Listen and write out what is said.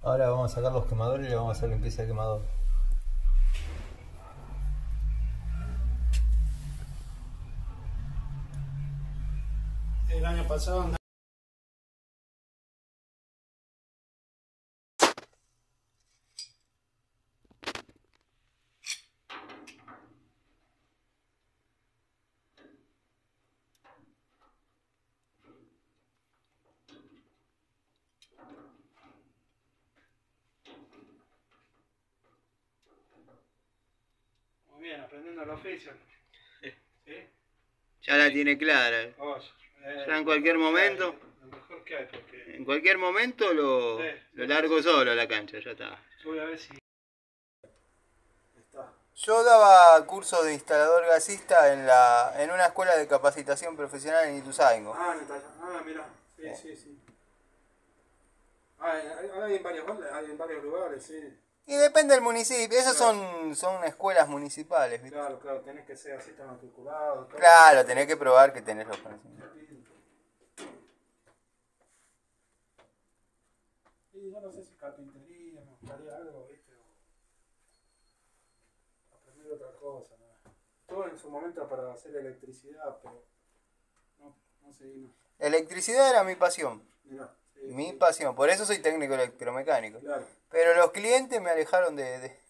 Ahora vamos a sacar los quemadores y le vamos a hacer limpieza de quemador. El año pasado andaba. Muy bien, aprendiendo el oficio. ¿Sí? Ya la tiene clara. Oye, Ya en cualquier momento, lo mejor que hay, porque en cualquier momento lo largo solo a la cancha, ya está. yo voy a ver si está. Yo daba curso de instalador gasista en una escuela de capacitación profesional en Ituzaingó. Mira, sí. Hay en varios lugares, sí. Y depende del municipio, esos Claro. son escuelas municipales, ¿viste? Claro, tenés que ser así, tan matriculado. Todo. Claro, tenés que probar que tenés los conocimientos. Y yo no sé si carpintería, me gustaría algo, ¿viste? O aprender otra cosa, ¿no? Todo en su momento para hacer electricidad, pero no seguimos. Electricidad era mi pasión. Mirá, sí, Mi pasión, por eso soy técnico electromecánico. Claro. Pero los clientes me alejaron de